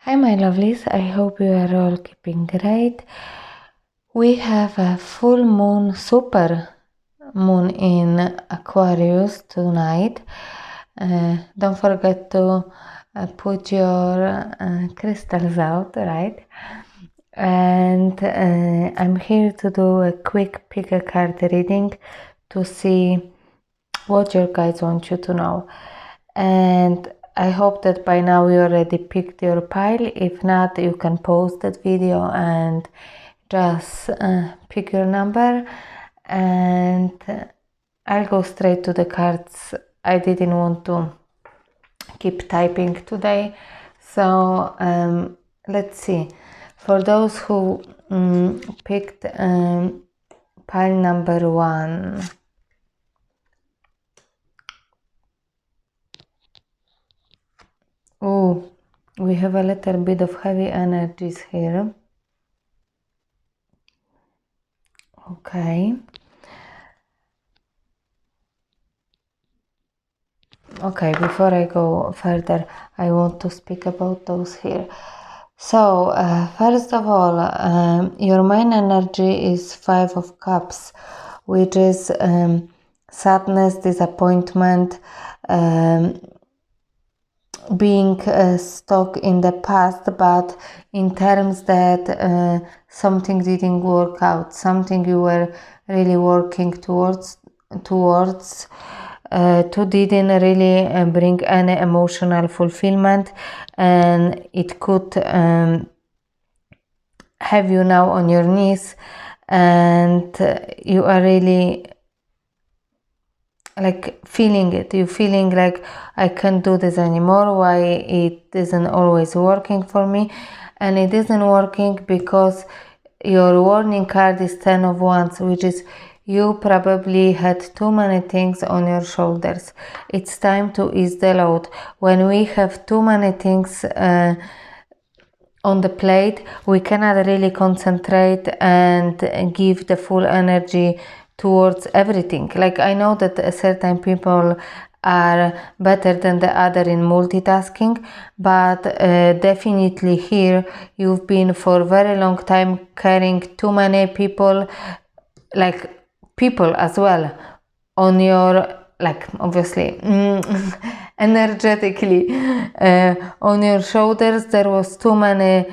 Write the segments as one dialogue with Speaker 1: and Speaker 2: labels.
Speaker 1: Hi my lovelies, I hope you are all keeping great. We have a full moon, super moon in Aquarius tonight. Don't forget to put your crystals out, right? And I'm here to do a quick pick a card reading to see what your guides want you to know. And I hope that by now you already picked your pile. If not, you can pause that video and just pick your number, and I'll go straight to the cards. I didn't want to keep typing today, so let's see. For those who picked pile number 1, oh, we have a little bit of heavy energies here. Okay. Okay, before I go further, I want to speak about those here. So, first of all, your main energy is 5 of Cups, which is sadness, disappointment, being stuck in the past, but in terms that something didn't work out, something you were really working towards to didn't really bring any emotional fulfillment, and it could have you now on your knees, and you are really like feeling it. You feeling like, I can't do this anymore. Why it isn't always working for me? And it isn't working because your warning card is 10 of Wands, which is you probably had too many things on your shoulders. It's time to ease the load. When we have too many things on the plate, we cannot really concentrate and give the full energy towards everything. Like, I know that certain people are better than the other in multitasking, but definitely here you've been for a very long time carrying too many people, like people as well, on your, like, obviously energetically on your shoulders. There was too many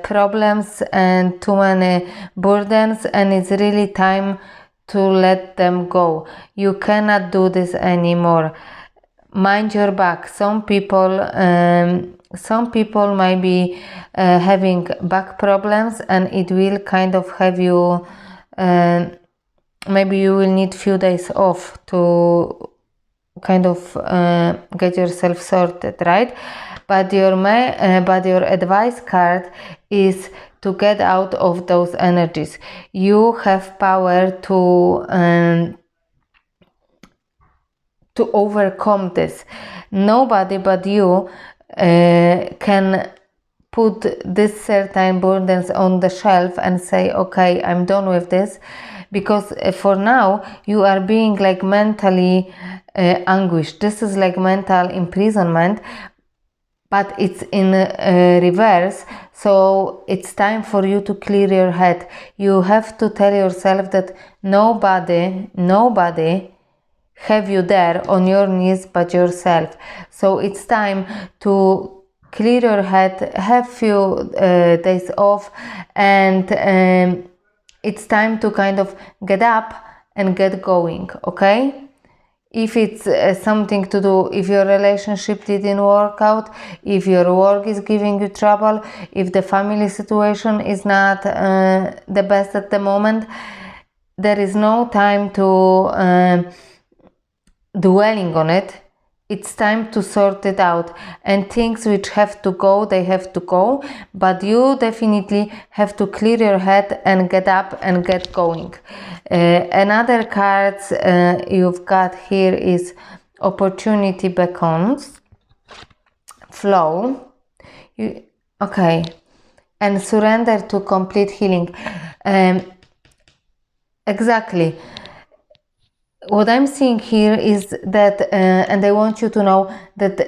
Speaker 1: problems and too many burdens, and it's really time to let them go. You cannot do this anymore. Mind your back. Some people might be having back problems, and it will kind of have you maybe you will need few days off to kind of get yourself sorted, right? But your advice card is to get out of those energies. You have power to overcome this. Nobody but you can put this certain burdens on the shelf and say, okay, I'm done with this, because for now you are being like mentally anguished. This is like mental imprisonment, but it's in reverse. So it's time for you to clear your head. You have to tell yourself that nobody have you there on your knees but yourself. So it's time to clear your head, have few days off, and it's time to kind of get up and get going. Okay, if it's something to do, if your relationship didn't work out, if your work is giving you trouble, if the family situation is not the best at the moment, there is no time to dwelling on it. It's time to sort it out, and things which have to go, they have to go, but you definitely have to clear your head and get up and get going. Another cards you've got here is opportunity beckons, flow, okay, and surrender to complete healing. Exactly. What I'm seeing here is that, and I want you to know that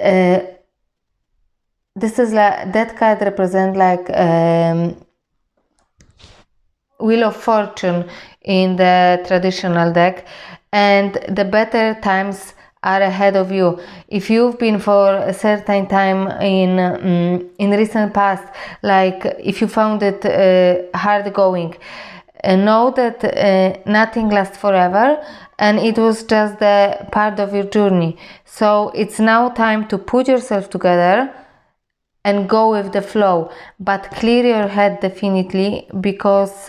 Speaker 1: this is like, that card represent like Wheel of Fortune in the traditional deck, and the better times are ahead of you. If you've been for a certain time in recent past, like if you found it hard going, know that nothing lasts forever, and it was just the part of your journey. So it's now time to put yourself together and go with the flow, but clear your head definitely, because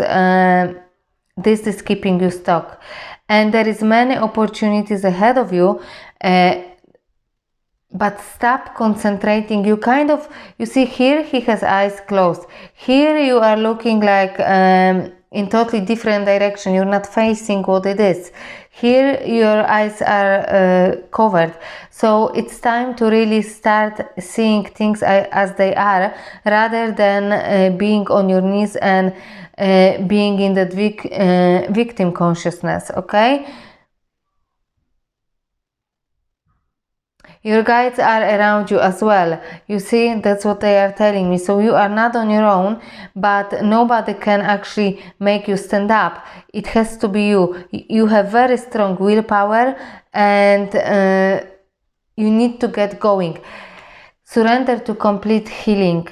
Speaker 1: this is keeping you stuck, and there is many opportunities ahead of you, but stop concentrating. You see here he has eyes closed, here you are looking like in totally different direction, you're not facing what it is. Here your eyes are covered, so it's time to really start seeing things as they are, rather than being on your knees and being in that victim consciousness. Okay, your guides are around you as well. You see, that's what they are telling me. So you are not on your own, but nobody can actually make you stand up. It has to be you. You have very strong willpower, and you need to get going. Surrender to complete healing.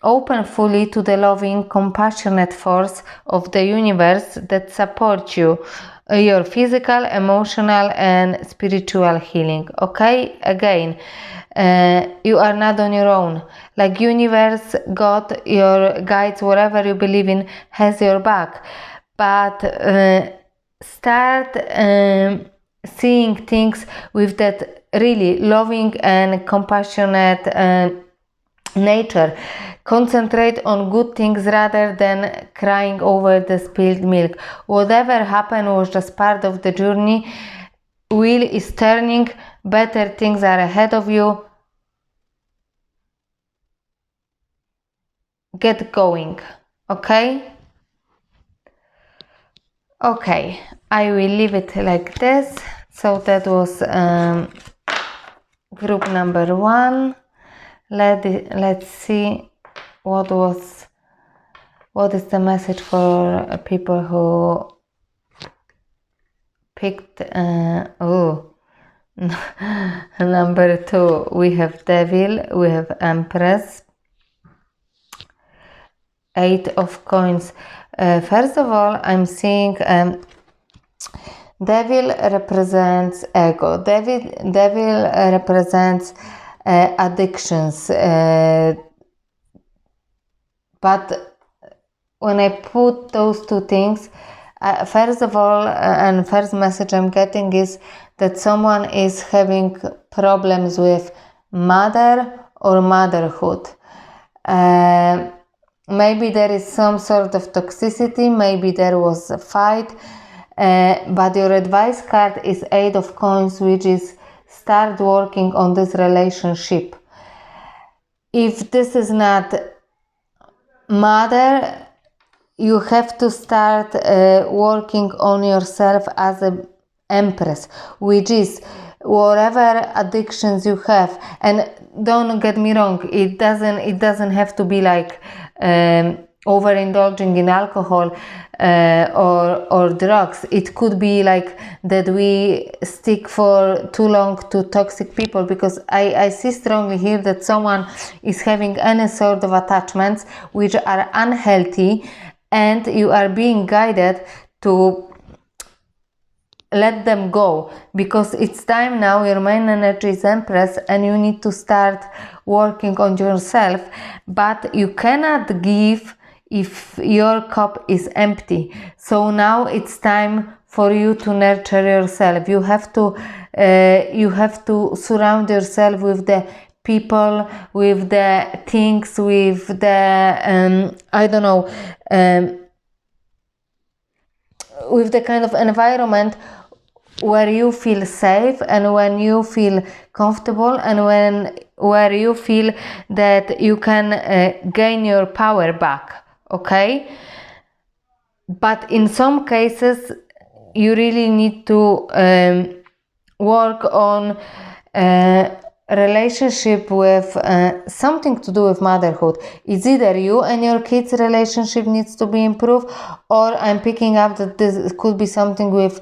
Speaker 1: Open fully to the loving, compassionate force of the universe that supports you. Your physical, emotional, and spiritual healing. Okay, again, you are not on your own. Like universe, God, your guides, whatever you believe in, has your back. But start seeing things with that really loving and compassionate nature. Concentrate on good things rather than crying over the spilled milk. Whatever happened was just part of the journey. Wheel is turning, better things are ahead of you. Get going. Okay, I will leave it like this. So that was group number 1. Let's see what is the message for people who picked number 2. We have Devil, we have Empress, 8 of Coins. First of all, I'm seeing Devil represents ego. Devil represents addictions. But when I put those two things, first of all, and first message I'm getting is that someone is having problems with mother or motherhood. Maybe there is some sort of toxicity, maybe there was a fight, but your advice card is 8 of Coins, which is start working on this relationship. If this is not mother, you have to start working on yourself as an Empress, which is whatever addictions you have. And don't get me wrong, it doesn't have to be like overindulging in alcohol or drugs. It could be like that we stick for too long to toxic people, because I see strongly here that someone is having any sort of attachments which are unhealthy, and you are being guided to let them go, because it's time now. Your main energy is Empress, and you need to start working on yourself, but you cannot give if your cup is empty. So now it's time for you to nurture yourself. You have to surround yourself with the people, with the things, with the with the kind of environment where you feel safe, and when you feel comfortable, and where you feel that you can gain your power back. Okay, but in some cases you really need to work on relationship with something to do with motherhood. It's either you and your kids' relationship needs to be improved, or I'm picking up that this could be something with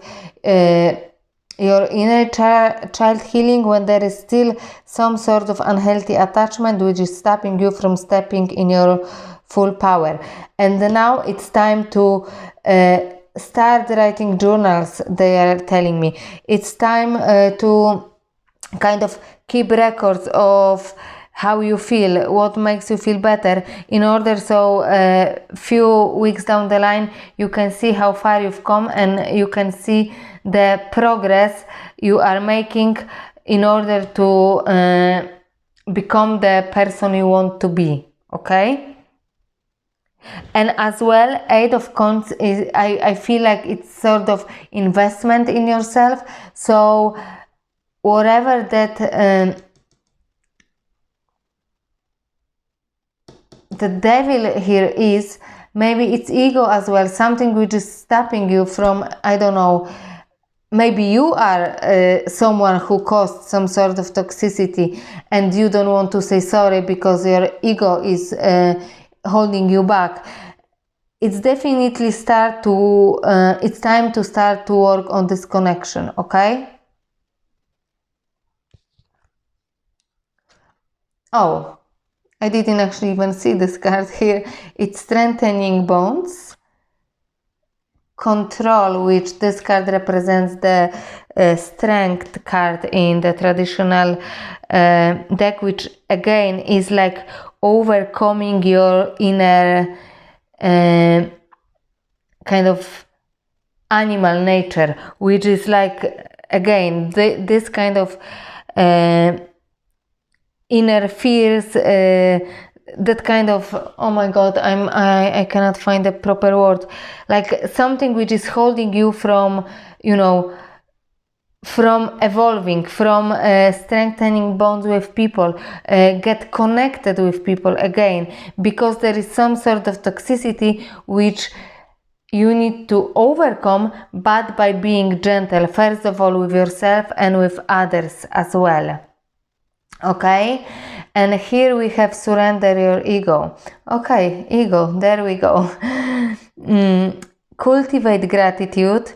Speaker 1: your inner child healing, when there is still some sort of unhealthy attachment which is stopping you from stepping in your full power. And now it's time to start writing journals, they are telling me. It's time to kind of keep records of how you feel, what makes you feel better, in order so few weeks down the line you can see how far you've come, and you can see the progress you are making in order to become the person you want to be. Okay? And as well, Eight of Wands is, I feel like it's sort of investment in yourself. So whatever that the devil here is, maybe it's ego as well, something which is stopping you from, I don't know, maybe you are someone who caused some sort of toxicity and you don't want to say sorry because your ego is holding you back. It's definitely it's time to start to work on this connection. Okay? Oh, I didn't actually even see this card here. It's strengthening bonds. Control, which this card represents the strength card in the traditional deck, which again is like overcoming your inner kind of animal nature, which is like, again, this kind of inner fears, that kind of, oh my god, I cannot find the proper word, like something which is holding you from, you know, from evolving, from strengthening bonds with people, get connected with people again, because there is some sort of toxicity which you need to overcome, but by being gentle, first of all with yourself and with others as well. Okay? And here we have surrender your ego. Okay, ego, there we go. Cultivate gratitude,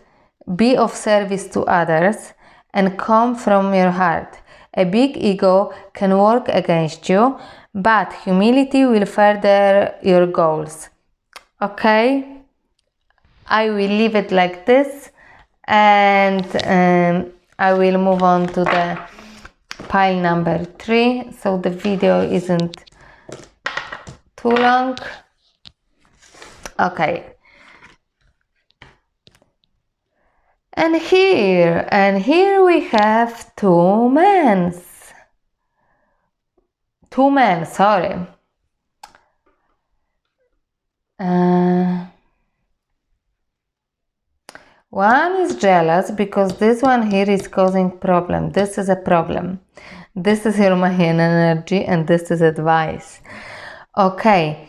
Speaker 1: be of service to others, and come from your heart. A big ego can work against you, but humility will further your goals. Okay? I will leave it like this, and I will move on to the pile number 3, so the video isn't too long. Okay. And here we have two men, sorry. One is jealous because this one here is causing problem. This is a problem. This is your Mayan energy, and this is advice. Okay.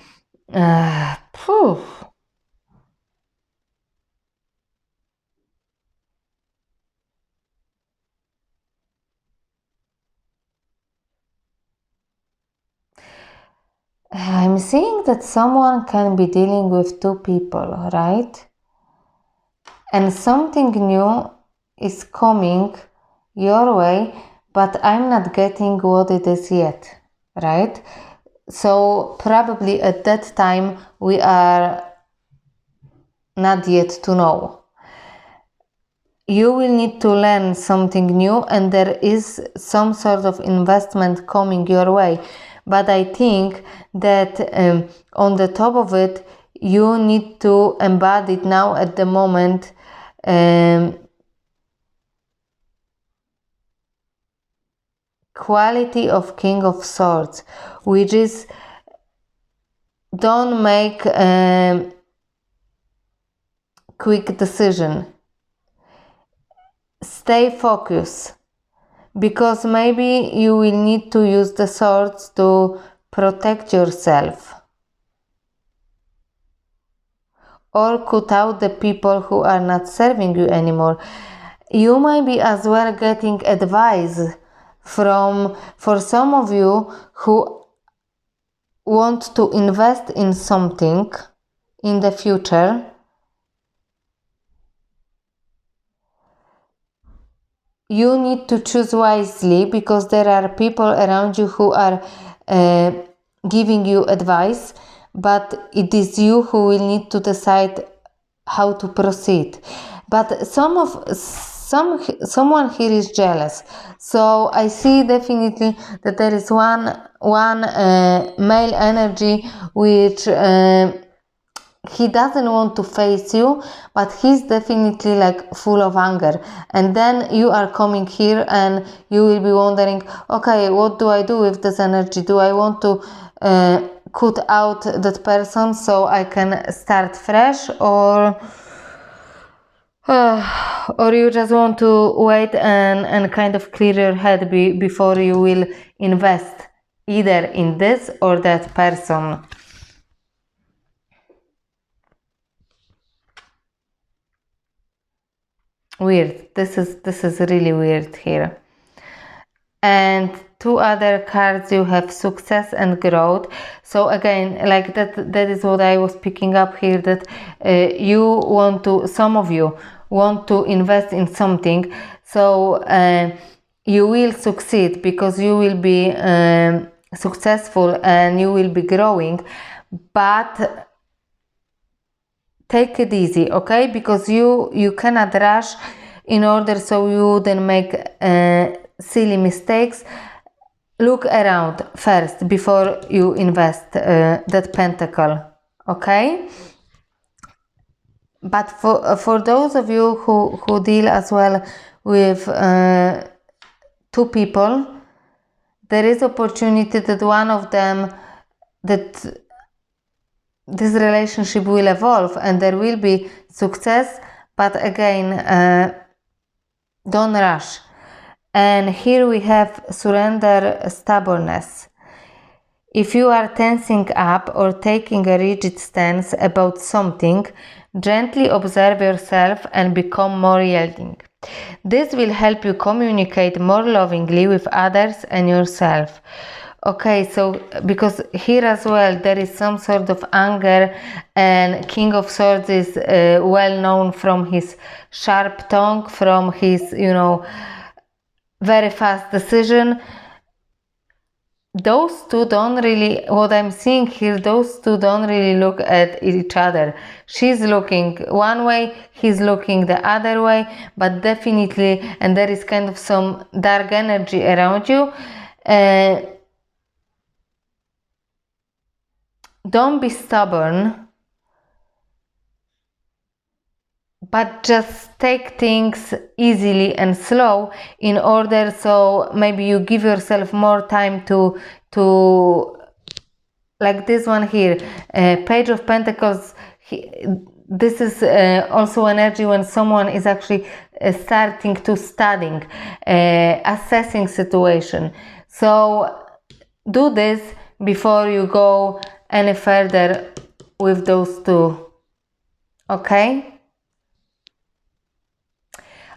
Speaker 1: I'm seeing that someone can be dealing with two people, right? And something new is coming your way, but I'm not getting what it is yet, right? So probably at that time we are not yet to know. You will need to learn something new, and there is some sort of investment coming your way. But I think that on the top of it, you need to embody it now at the moment. Quality of King of Swords, which is, don't make a quick decision. Stay focused, because maybe you will need to use the swords to protect yourself, or cut out the people who are not serving you anymore. You might be as well getting advice for some of you who want to invest in something in the future, you need to choose wisely, because there are people around you who are giving you advice, but it is you who will need to decide how to proceed. But someone here is jealous, so I see definitely that there is one male energy which he doesn't want to face you, but he's definitely like full of anger. And then you are coming here and you will be wondering, okay, what do I do with this energy? Do I want to cut out that person so I can start fresh, or you just want to wait and kind of clear your head before you will invest either in this or that person? Weird. This is really weird here. And two other cards, you have success and growth. So again, like that is what I was picking up here, that some of you want to invest in something, so you will succeed because you will be successful and you will be growing, but take it easy, okay? Because you cannot rush in order so you wouldn't make silly mistakes. Look around first before you invest that pentacle, okay? But for those of you who deal as well with two people, there is opportunity that one of them, that this relationship will evolve and there will be success, but again, don't rush. And here we have surrender, stubbornness. If you are tensing up or taking a rigid stance about something, gently observe yourself and become more yielding. This will help you communicate more lovingly with others and yourself. Okay, so because here as well there is some sort of anger, and King of Swords is well known from his sharp tongue, from his, very fast decision. Those two don't really, what I'm seeing here, those two don't really look at each other. She's looking one way, he's looking the other way, but definitely, and there is kind of some dark energy around you. Don't be stubborn, but just take things easily and slow, in order so maybe you give yourself more time to like this one here, Page of Pentacles. This is also energy when someone is actually starting to studying, assessing situation. So do this before you go any further with those two, okay?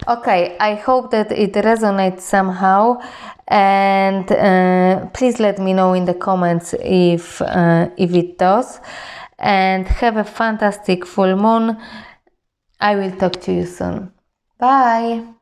Speaker 1: Okay, I hope that it resonates somehow, and please let me know in the comments if it does, and have a fantastic full moon. I will talk to you soon. Bye!